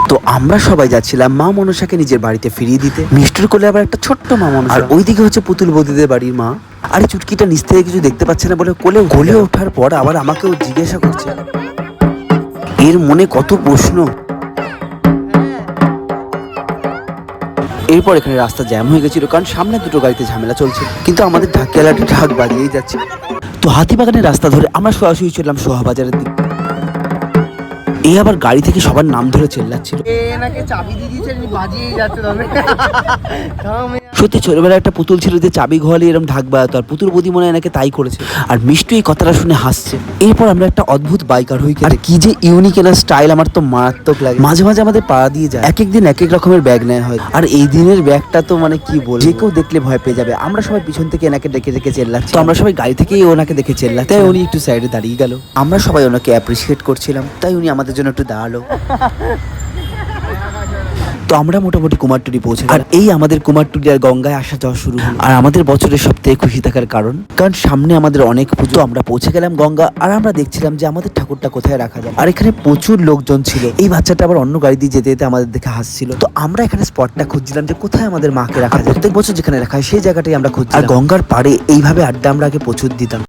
তো আমরা সবাই যাচ্ছিলাম মা মনসাকে নিজের বাড়িতে ফিরিয়ে দিতে। মিষ্টির কোলে আবার একটা ছোট্ট মা মনসা, আর ওইদিকে হচ্ছে পুতুল বৌদিদের বাড়ির মা। আর এই চুটকিটা নিচ থেকে কিছু দেখতে পাচ্ছে না বলে কোলে ওঠার পর আবার আমাকেও জিজ্ঞাসা করছে। এর মনে কত প্রশ্ন। এরপর এখানে রাস্তা জ্যাম হয়ে গেছিল, কারণ সামনে দুটো গাড়িতে ঝামেলা চলছে, কিন্তু আমাদের ঢাকিয়ালাটি ঢাক বাজিয়েই যাচ্ছে। তো হাতিবাগানের রাস্তা ধরে আমরা সরাসরি চললাম সোহাবাজারের দিকে। এই আবার গাড়ি থেকে সবার নাম ধরে চেল্লাচ্ছিল। সত্যি ছোটবেলায় একটা পুতুল ছিল যে চাবি ঘোয়ালে এরকম ঢাক বাজাতো, আর পুতুল বৌদি মনে হয় এনাকে তাই করেছে। আর মিষ্টি এই কথাটা শুনে হাসছে। এরপর আমরা একটা অদ্ভুত বাইকার হই, আর কি যে ইউনিক এনার স্টাইল, আমার তো মারাত্মক লাগে। মাঝে মাঝে আমাদের পাড়া দিয়ে যায়, এক এক দিন এক এক রকমের ব্যাগ নেয় হয়। আর এই দিনের ব্যাগটা তো মানে কি বলবো, যে কেউ দেখলে ভয় পেয়ে যাবে। আমরা সবাই পিছন থেকে এনাকে ডেকে ডেকে চেল্লাচ্ছি। তো আমরা সবাই গাড়ি থেকেই ওনাকে দেখে চেল্লাচ্ছি, তাই উনি একটু সাইডে দাঁড়িয়ে গেল। আমরা সবাই ওনাকে অ্যাপ্রিসিয়েট করছিলাম, তাই উনি আমাদের জন্য একটু দাঁড়ালো। তো আমরা মোটামুটি কুমারটুলি পৌঁছে, আর এই আমাদের কুমারটুলি আর গঙ্গায় আসা যাওয়া শুরু হলো। আর আমাদের বছরের সবথেকে খুশি থাকার কারণ সামনে আমাদের অনেক পুজো। আমরা পৌঁছে গেলাম গঙ্গা, আর আমরা দেখছিলাম যে আমাদের ঠাকুরটা কোথায় রাখা যায়। আর এখানে প্রচুর লোকজন ছিল। এই বাচ্চাটা আবার অন্য গাড়ি দিয়ে যেতে যেতে আমাদের দেখে হাসছিল। তো আমরা এখানে স্পটটা খুঁজছিলাম যে কোথায় আমাদের মাকে রাখা যায়। প্রত্যেক বছর যেখানে রাখা হয় সেই জায়গাটাই আমরা খুঁজছি। আর গঙ্গার পাড়ে এইভাবে আড্ডা আমরা আগে প্রচুর দিতাম।